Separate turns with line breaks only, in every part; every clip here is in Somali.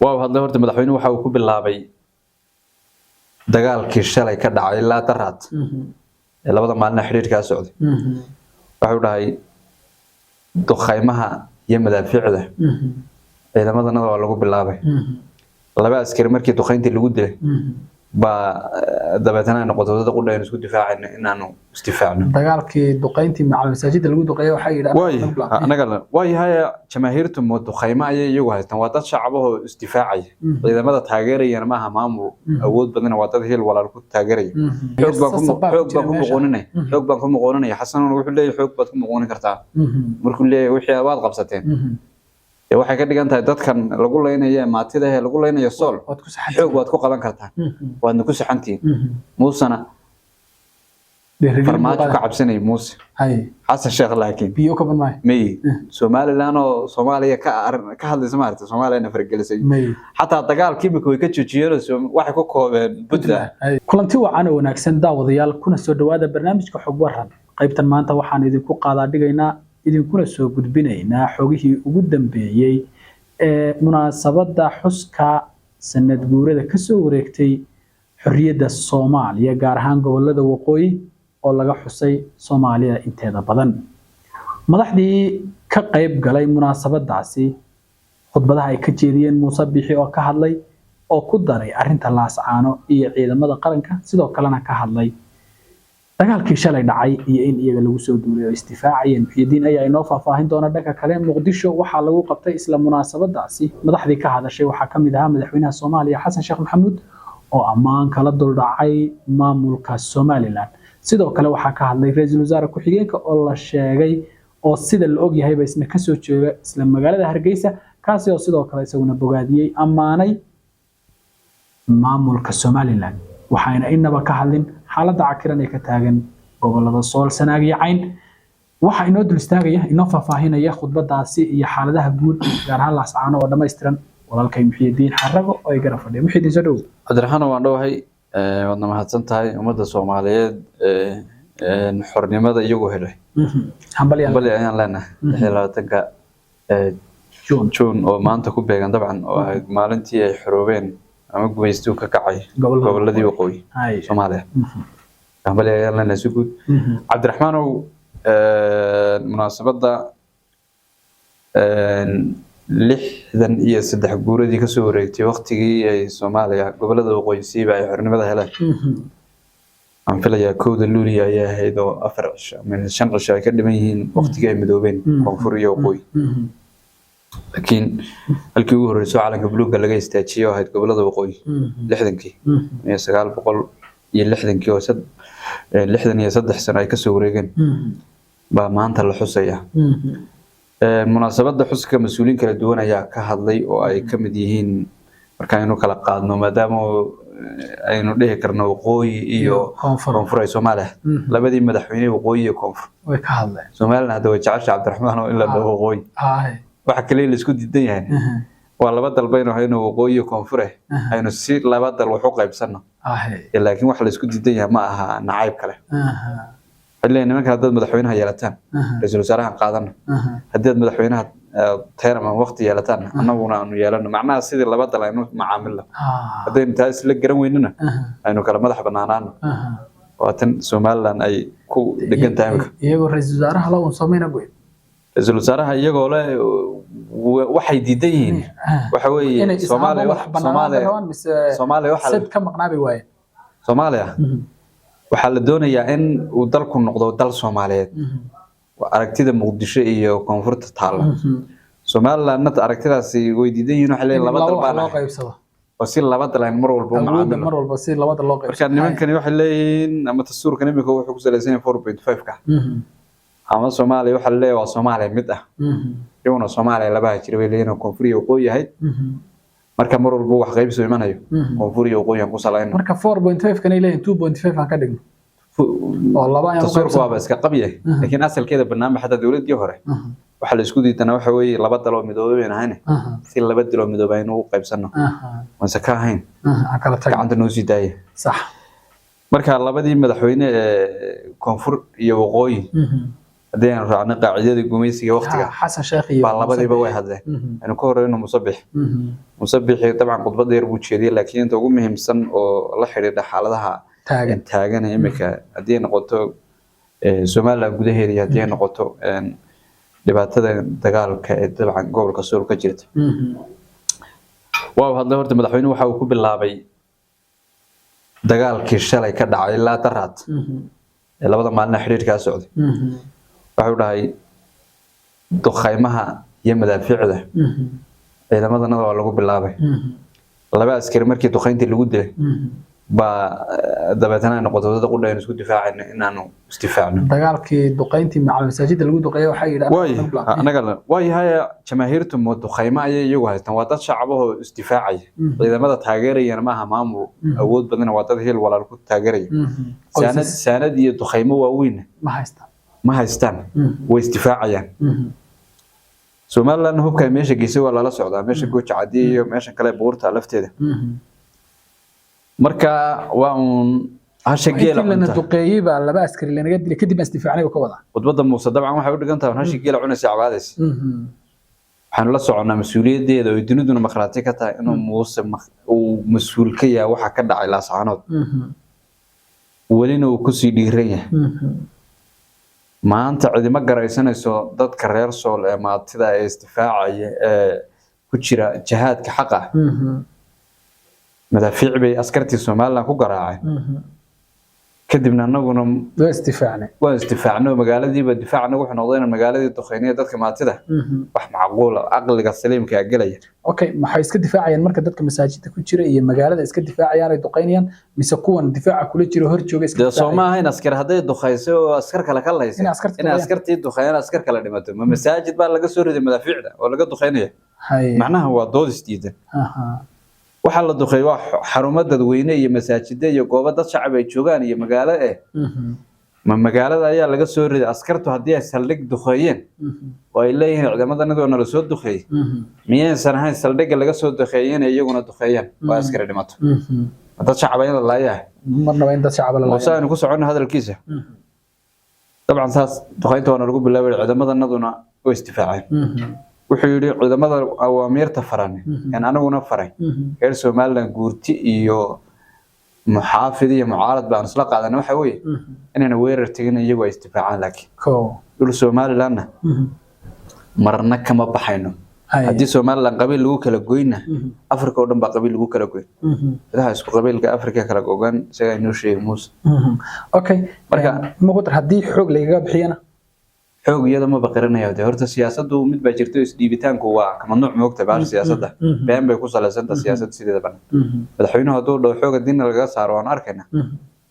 waaw hadda horta madaxweynuhu waxa uu ku bilaabay dagaalkii shalay ka dhacay ilaa daraad ee labada maalin xiriirka socday waxa uu dhahay duqaymaha iyo madaafiicda ciidamadana waa lagu bilaabay laba askari markii duqayntii lagu dilay ba dabeetana noqotay dad u dhayn isku difaacayna inaanu istifaacno
dagaalkii duqayntii macal masaajidda lagu duqeeyay waxa yiraahdeen
anaga way haya jamaahiirtu mo duqayma ay iyagu haystaan waa dad shacaboo istifaacay ciidamada taageerayana maaha maamul awood badan waa dad heel walaal ku taageeray xoog baan ku muqoonanay xasan wuxuu leeyahay xoog baad ku muqoonin kartaa markuu leeyahay wixii aad qabsateen waxay ka dhigan tahay dadkan lagu leenayo maatida ee lagu leenayo sool xoog waad ku qaban kartaa waadna ku saxantiin muusana farmaajo ka cabsanay muuse xasan sheekh laakiin
biyo ka banmay
may Soomaaliland oo Soomaaliya ka hadlaysa maarta Soomaaliland fargelisay xataa dagaalkii imika way ka joojiyeen waxay ku koobeen budda
kulanti wacan oo wanaagsan daawadayaal kuna soo dhawaada barnaamijka xog waran qaybtan maanta waxaan idinku qaadaa dhigaynaa idinkuna soo gudbinaynaa xogihii ugu dambeeyay ee munaasabada xuska sanad guurada ka soo wareegtay xorriyadda Soomaaliya gaar ahaan gobolada waqooyi oo laga xusay Soomaaliya inteeda badan madaxdii ka qayb galay munaasabadaasi khudbadaha ay ka jeediyeen Muuse Bixi oo ka hadlay oo ku daray arinta laascaano iyo ciidamada qaranka sidoo kalena ka hadlay dagaalkii shalay dhacay iyo in iyaga lagu soo duulay istifaaciyeen fiidin ayaa inoo faahfaahin doona dhanka kale Muqdisho waxa lagu qabtay isla munaasabadaasi madaxdii ka hadashay waxa kamid ah madaxweynaha Soomaaliya Xasan Sheekh Maxamuud oo ammaan kala dul dhacay maamulka Somaliland sidoo kale waxa ka hadlay ra'iisul wasaare ku xigeenka oo la sheegay oo sida la og yahay isna ka soo jeeda isla magaalada Hargeysa kaasi oo sidoo kale isaguna bogaadiyay amaanay maamulka Somaliland waxayna inaba ka hadlin xaaladda cakiran ee ka taagan gobolada Sool Sanaag iyo Cayn waxa inoo dul istaagaya inoo faahfaahinaya khudbadaasi iyo xaaladaha guud gaar ahaan laascaano oo dhameystiran walaalkay Muxiidiin Xarago oo ay garab fadhiyo Muxiidiin soo dhaw
Cabdiraxmaan waan dhawahay wadna mahadsan tahay ummadda Soomaaliyeed xornimada iyagu helay
hambali
ayaan leenahay 20ka June oo maanta ku beegan dabcan oo ahayd maalintii ay xoroobeen ama gumaystu ka kacay goboladii waqooyi Soomaaliya hambali ayaan leenahay si guud Cabdiraxmaan oo munaasabada 63 guuradii ka soo wareegtay waqtigii ay Soomaaliya gobolada waqooyi siiba ay xornimada heleen aan filayaa kooda luuliya ayaa ahayd oo 4 cisho ay ka dhiman yihiin waqtigii ay midoobeen koonfur iyo waqooyi laakiin halkii ugu horreysay calanka buluugga laga istaajiyay oo ahayd gobolada waqooyi 60kii 1960kii oo 63 sano ay ka soo wareegeen baa maanta la xusaya munaasabada xuska mas'uuliin kala duwan ayaa ka hadlay oo ay ka mid yihiin marka aynu kala qaadno maadaama aynu dhihi karno waqooyi iyo koonfur ay Soomaaliya labadii madaxweyne waqooyi iyo koonfur
way ka hadleen
Soomaaliland hadda way jeceshahay Cabdiraxmaan oo ila waqooyi waxa kale la isku diidan yahay waa laba dalbayno hayno waqooyi iyo koonfur aynu si laba dal wax u qaybsano laakiin waxa la isku diidan yahay ma aha nacayb kale ilaa nimanka dad madaxweynaha yeelataan ra'iisul wasaaraha qaadana hadii madaxweynaha teerama waqti yeelataan annaguna aanu yeelano macnaha sidii laba dal aynu macaamilno hadii intaas la garan weynina aynu kala madax banaanaano waatan Somaliland ay ku degan tahay
iyagoo ra'iisul wasaaraha la uu sameeyna go'ay
ra'iisul wasaaraha iyagoo la waxay diidan yihiin waxa weeye Soomaaliya waxa
sid ka maqnaabi waay
Soomaaliya waxa la doonayaa in uu dalku noqdo dal Soomaaliyeed aragtida Muqdisho iyo koonfurta taalo Somaliland aragtidaasi way diidan yihiin waxa laba dal baa loo qaybsado oo si laba dal ay mar walba
si laba dal loo qaybsado
marka nimankani waxay leeyihiin ama dastuurkan imika wuxuu ku saleysan yahay 4.5 ka ama Soomaaliya waxa leeyahay waa Soomaaliya mid ah iyaguna Soomaaliya laba jir way leeyihiin koonfur iyo waqooyi yahay marka mar walba wax qayb soo imanayo koonfur iyo waqooyi ku salayn
marka 4.5 kan ay leeyihiin 2.5 aan ka dhigno oo laba ayaan
ku qaybsan iska qabiye laakiin asalkeeda barnaamijka dawladii hore waxa la isku diidanaa waxa weeye laba dal oo midoobay ahayna si laba dal oo midoobay inuu qaybsano waan ka ahayn
kala tag
gacanta noo sii daayay
sax
marka labadii madaxweyne koonfur iyo waqooyi haddii aan raacno qaacidadii gumaysiga waqtiga
xasan sheekh iyo
baa labadiiba way hadleen inuu ka horeyno musabixi dabcan khudbad yar buu jeediyay laakiin inta ugu muhiimsan oo la xiriira xaaladaha taagan imika haddii noqoto Soomaaliland gudaheeda iyo haddii noqoto dhibaatada dagaalka ee dabcan gobolka Sool ka jirta waa hadda horta madaxweynuhu waxa uu ku bilaabay dagaalkii shalay ka dhacay ilaa daraad labada maalin xiriirka socday wuxuu dhahay duqaymaha iyo madaafiicda ciidamadana waa lagu bilaabay laba askari markii duqayntii lagu dilay ba dabeetana noqoto dad qudhayn isku difaacayna inaanu istifaacno
dagaalkii duqayntii macal masaajidda lagu duqeeyay waxa yidhaahdaa
anaga way haya jamaahiirtu duqayma ay iyagu haystaan waa dad shacabahoo isdifaacay ciidamada taageerayana maaha maamul awood badan waa dad hil walaal ku taageeray saanad iyo duqaymo waaweyn ma haystaan way isdifaacayaan Soomaaliland hubka meesha geesay waa lala socdaa meesha gooja cadii iyo meesha kale buurta lafteeda marka waa hasha geela
lana duqeeyay baa laba askari lanaga dilay kadib istifaacnay ka wada
wadada Muuse dabcan waxay u dhigan tahay hasha geela cunaysa cabaadays waxaan la soconaa mas'uuliyadeeda oo duniduna maqraati ka tahay inuu Muuse uu mas'uul ka yahay waxa ka dhacay Laascaanood walina uu ku sii dhiiran yahay maanta cidima garaysanayso dadka reer Sool ee maatida ee istifaacaya ee ku jira jihaadka xaq ah madaafiic bay askartii Soomaaliland ku garaacay kadibna anaguna waa istifaacno magaaladiiba difaacna wuxuu noqday in magaaladii duqeynaya dadka maatida wax macquul ah aqliga saliimka ah galaya
okay maxay iska difaacayaan marka dadka masaajidda ku jira iyo magaalada iska difaacayaan ay duqeynayaan mise kuwan difaaca kula jira hor jooga iska
Soomaaliya in askar haday duqeyso oo askar kale ka lahaysay in askartii duqeeyaan askar kale dhimato ma masaajid baa laga soo riday madaafiicda oo laga duqeynaya macnaha waa dood isdiidan waxa la duqeeyay waa xarumo dadweyne iyo masaajidda iyo goobo dad shacab ay joogaan iyo magaalo ma magaalada ayaa laga soo riday askartu hadii ay saldhig duqeeyeen oo ay leeyihiin ciidamadana la soo duqeeyay miyaysan ahayn saldhigga laga soo duqeeyeen iyaguna duqeeyaan waa askari dhimato dad shacab ay la laayahay
marna waa in dad shacab la laayahay
waxaan ku socono hadalkiisa dabcan saas duqeynta waa lagu bilaabay ciidamadana oo istifaacay wuxuu yiri ciidamada awaamirta faran in anaguna faray heer Soomaaliland guurti iyo muxaafid iyo mucaarad baan isla qaadanay waxa weeye inaan weerar tagin iyagu istifaacaan laakiin dul Soomaaliland marna kama baxayno hadii Soomaaliland qabiil lagu kala goyna Afrika oo dhan baa qabiil lagu kala goyn ilaha isku qabiilka Afrika kala gogan isaga inuu sheeg Muuse
okay marka ma qodar hadii xoog laga bixiyana
xoog iyada ma baqiranayo horta siyaasaddu mid baa jirto isdhiibitaanku waa kama nooc moogta baa siyaasadda been bay ku saleysantaa siyaasadda sideeda ban madaxweynuhu haduu dhaw xoog diin laga saaro aan arkayna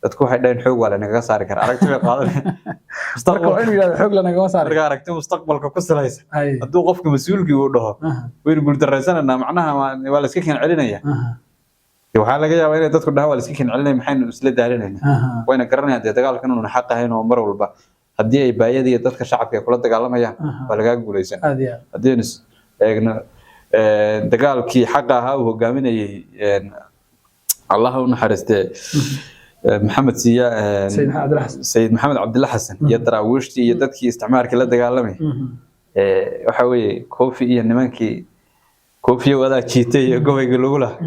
dadku waxay dhayn xoog wala naga saari kara aragtida qaadan
mustaqbalka inuu yiraahdo xoog la naga saari
kara aragtida mustaqbalka ku saleysan haduu qofka mas'uulkii uu dhaho way guul dareysanana macnaha waa la iska keen celinaya waxa laga yaabaa in dadku dhaha waa la iska keen celinay maxaynu isla daalinayna wayna garanayaan dagaalkan inuu xaq ahayn oo mar walba hadii ay baayadii dadka shacabka kula dagaalamayaan waa laga guuleysan hadii eegna dagaalkii xaq ahaa uu hogaaminayay Allah uu naxariistay محمد سيد محمد عبد الله حسن يدراوشتي يددكي استعمارك لا دغالمay waxa weeye koofi iyo nimankii koofi wada jiitay gobayga lagu lahaa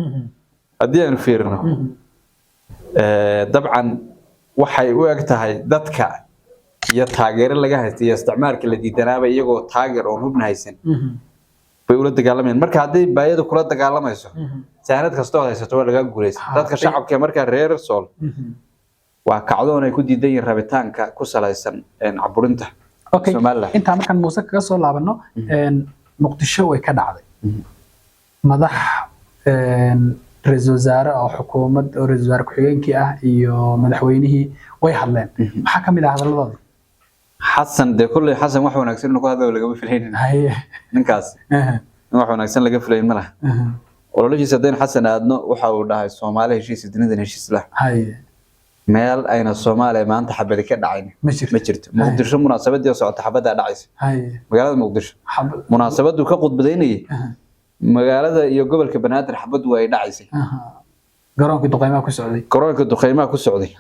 hadii aan fiirno dabcan waxay u eg tahay dadka iyo taageero laga haystay isticmaalka la diidanaaba iyagoo taageer oo hubna haysan bay ula dagaalamayaan marka hadii baayada kula dagaalamayso saanad kasto haysato waa laga guuleysay dadka shacabka marka reer Sool waa kacdoon ay ku diidayeen rabitaanka ku saleysan caburinta
Soomaaliland inta markan Muuse kaga soo laabano Muqdisho way ka dhacday madax ra'iisul wasaare oo xukuumad oo ra'iisul wasaare ku-xigeenkii ah iyo madaxweynihii way hadleen maxaa kamid ah hadalladooda
حسن ده كل حسن واحد ونكسر نقول هذا ولا قبل فلين نكاس واحد ونكسر لقى فلين ملا ولا شيء صدقني حسن أدنى وحاول ده الصومالي شيء سدني ده نشيء سلاح مال أين الصومالي ما أنت حبل كده عيني مشرت مقدرش مناسبات دي وصعد حبتها دعيس مقالة مقدرش مناسبات دو كقط بديني مقالة يقبل كبنات الحبد ويدعيسي
قرانك الدقيمة كسعودي
قرانك الدقيمة كسعودي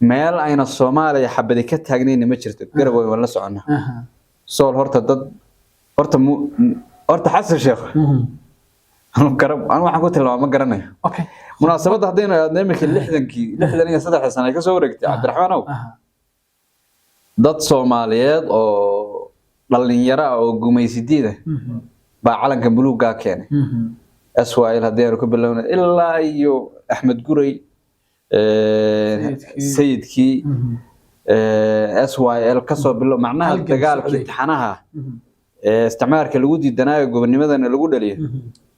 meel ayna Soomaaliya xabadi ka taagnayn ma jirto garabay wala socona sool horta xasan sheekh أنا waxaan ku tilmaamo ma garanayo munaasabada hadayna aadneemka 63 sano ay ka soo wareegtay Cabdiraxmaan dad Soomaaliyeed oo dhalinyaro oo gumaysidiida ba calanka buluuga keenay SYL hadayna ku bilowna ilaa iyo Axmed Guray sayidkii SYL ka soo bilow macnaha dagaalkii taxanaha isticmaalka lagu diidanaayo gobonnimadana lagu dhaliyo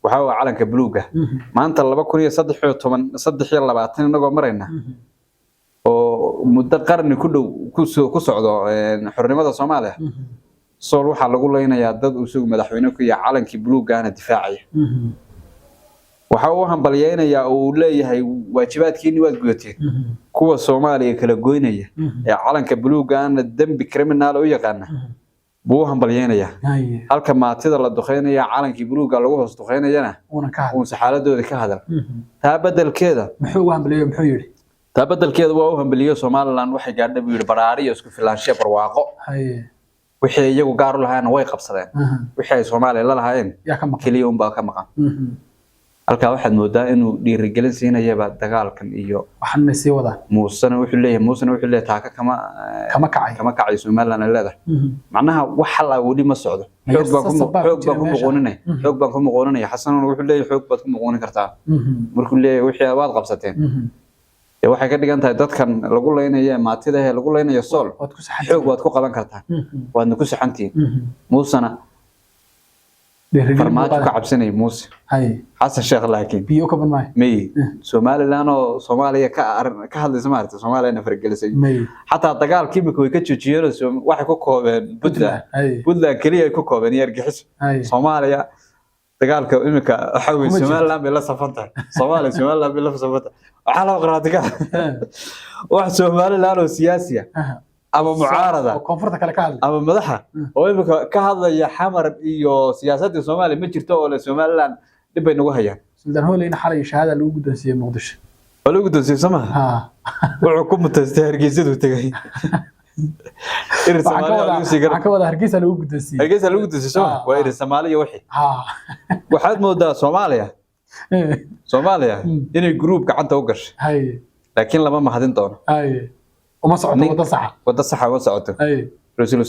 waxa uu calanka buluuga maanta 2023 inagoo marayna oo muddo qarni ku dhow ku socdo xornimada Soomaaliya sool waxa lagu leenayaa dad uu madaxweyne ku yahay calankii buluugaana difaacaya waxa uu hambalyeynaya oo leeyahay waajibaadkiini waad gudateen kuwa Soomaaliya kala goynaya ee calanka buluugaana dambi criminal u yaqaan buu hambalyeynaya halka maatida la duqeynaya calankii buluuga lagu hoos duqeynayana uu saxaaladooda ka hadal taa bedelkeeda
muxuu hambalyeeyo muxuu yiri
taa bedelkeeda waa uu hambalyeeyo Soomaaliland waxay gaadhay buu yiri baraariyo isku filaansho barwaaqo wixii iyagu gaar u lahaayeen way qabsadeen wixii ay Soomaaliya la lahaayeen kaliya un baa ka maqan halka waxaad moodaa inuu dhiirigelin siinayaba dagaalkan iyo
waxaan sii wadaa
muusana wuxuu leeyahay taaka kama kacay Soomaaliland leedahay macnaha wax la wadi ma socdo xoog baan ku muqoonanay xasan wuxuu leeyahay xoog baad ku muqoonin kartaa markuu leeyahay wixii aad qabsateen waxay ka dhigan tahay dadkan lagu leenayo maatida ee lagu leenayo sool xoog waad ku qaban kartaa waadna ku saxantiin muusana farmaajo ka cabsanay muuse xasan sheekh laakiin
biyo ka banmay
may Soomaaliland oo Soomaaliya ka hadlaysa maarta Soomaaliya fargelisay hatta dagaalkii imika way ka joojiyeen waxay ku koobeen Puntland kaliya ay ku koobeen yargixis Soomaaliya dagaalka imika waxa weey Soomaaliland bay la safantaa Soomaaliland bay la safantaa waxa la qaraatiga wax Soomaaliland oo siyaasiya ama mucaarada
koonfurta kale ka hadlay
ama madaxa oo imika ka hadlaya xamar iyo siyaasadda Soomaaliya ma jirto oo Soomaaliland dib ay nagu hayaan
Suldaan Hooleyn xalay shahaada lagu guddoonsiiyay Muqdisho
lagu guddoonsiiyay Soomaaliya wuxuu ku mutaystay Hargeysa tagay
ka wada Hargeysa lagu guddoonsiiyay
waa irin Soomaaliya wixii waxaad moodaa Soomaaliya inay group gacanta u gashay laakiin lama mahadin doono
وما صعدوا
وده صح وما صعدوا رسول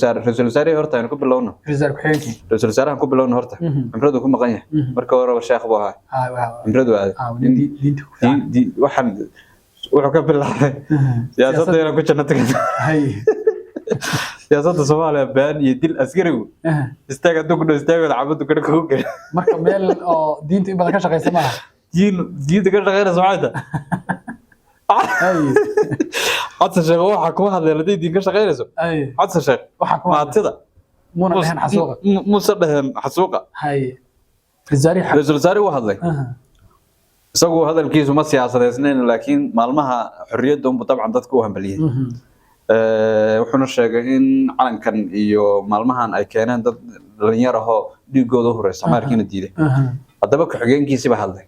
ساري هرتا أنا كوب اللونه رسول ساري كوب اللونه هرتا عمرو كوب مقنع مركب ورا الشيخ أبوها عمرو هذا دي واحد وحكى بالله يا صدق أنا كنت نتكلم يا صدق سوالة بان يدل أسكرو استاجد دوكنا استاجد عبد كنا كوك
مركب ميل دين تبغى كذا شيء اسمها
دين كذا غير سمعته حتى شيخ waxa ku hadlay ladaydiin ka shaqeynayso حتى شيخ
waxa ku
maatida
muna dhahan xasuuqa
musa dhahan xasuuqa
rasuul
saari waa hadlay isagoo hadalkiisu ma siyaasadeysnayn laakiin maalmaha xorriyadda uu dabcan dadku u hambaliyay wuxuuna sheegay in calankan iyo maalmahan ay keeneen dad dhalinyaro ah oo dhigooda horeeyay markiina diiday hadaba ku xigeenkiisa hadlay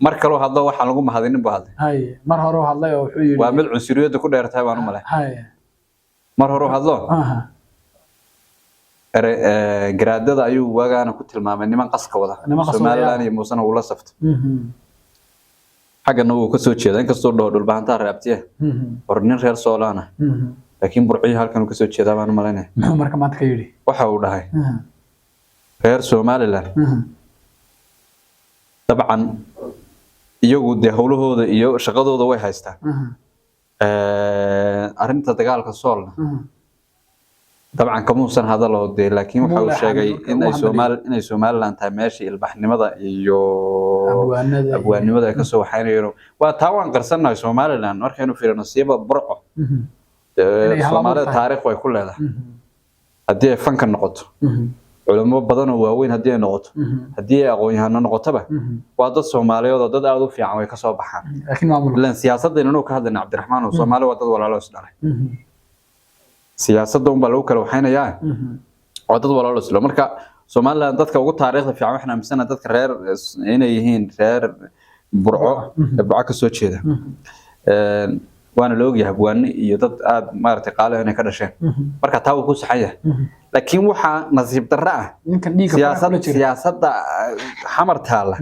mar kale hadlo waxa lagu mahadinin baa hadlay
mar hore hadlay oo wuxuu yiri
waa mid cunsuriyada ku dheertahay baan u malay mar hore hadlo garaadada ayuu wagaana ku tilmaamay niman qaska wada Soomaaliland iyo muusana uu la safto xagana uu ka soo jeeday in kastoo dhul baahanta raabtiye ornin reer Soolana laakiin burciyo halkan ka soo jeedaa baan u malaynay
marka maanta ka yiri
waxa uu dhahay reer Soomaaliland طبعا iyagu de hawlahooda iyo shaqadooda way haystaan arinta dagaalka soolna طبعا kamuusan hadalo de laakiin waxa uu sheegay in ay Soomaaliland tahay meeshii ilbaxnimada iyo abwaanimada ay ka soo waxaynayeen waa taawaan qarsanahay Soomaaliland markaynu fiirino siiba burco Soomaalida taariikh way ku leedahay hadii ay fanka noqoto علماء بدنا وين هدي نقطة هدي أقويها نقطة به وهذا الصومالي وهذا ده أدو في عمي كسب بحام
لكن معمول
لأن سياسة دينو كهذا عبد الرحمن والصومالي وهذا ولا لا سداره سياسة دون بلوك لو حين يا وهذا ولا لا سداره مركا صومالي أنت كوجود تاريخ في عمي إحنا مثلا أنت كرير هنا يهين كرير برعة كسوتشي ده وانا لو yahay buwaani iyo dad aad maartay qaalo inay ka dhasheen marka taa uu ku saxaya laakiin waxa nasiib darro ah siyaasadda xamar taala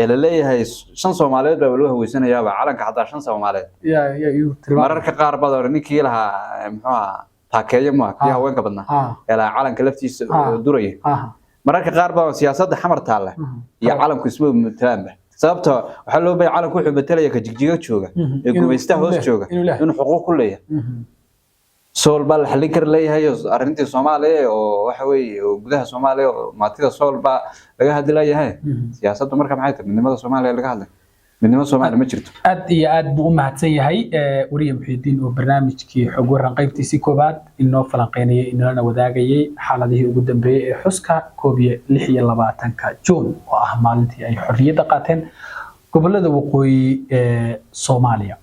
ee la leeyahay shan Soomaaliyeed baa loo haweysanaya calanka xataa shan Soomaaliyeed mararka qaar badan ninkii lahaa muxuu taakeeyo ma kii haweenka badnaa ilaa calanka laftiisa duraya mararka qaar badan siyaasadda xamar taala iyo calanku isma mataanba sababtoo waxa loo baahay calanku wuxuu matalaya ka jigjiga jooga ee gumaystaha hoos jooga inuu xuquuq ku leeyahay sool baa la xalin kar leeyahay arrintii Soomaaliya oo waxa weeye gudaha Soomaaliya oo maatida sool baa laga hadlayahay siyaasaddu marka maxay tahay midnimada Soomaaliya laga hadlay midnimada Soomaaliya ma jirto
aad iyo aad buu u mahadsan yahay wariye Muxiidiin oo barnaamijkii xog waran qaybtiisii koobaad inoo falanqeynayay inana wadaagayay xaaladihii ugu dambeeyay ee xuska 26 Juun oo ah maalintii ay xorriyadda qaateen gobolada waqooyi ee Soomaaliya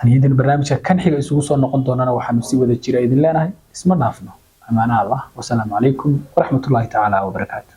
taniyadin barnaamijka kan xiga isugu soo noqon doonana waxaanu si wada jira idin leenahay isma dhaafno amaana Allah wa salaamu calaykum wa rahmatullahi ta'ala wa barakaatuh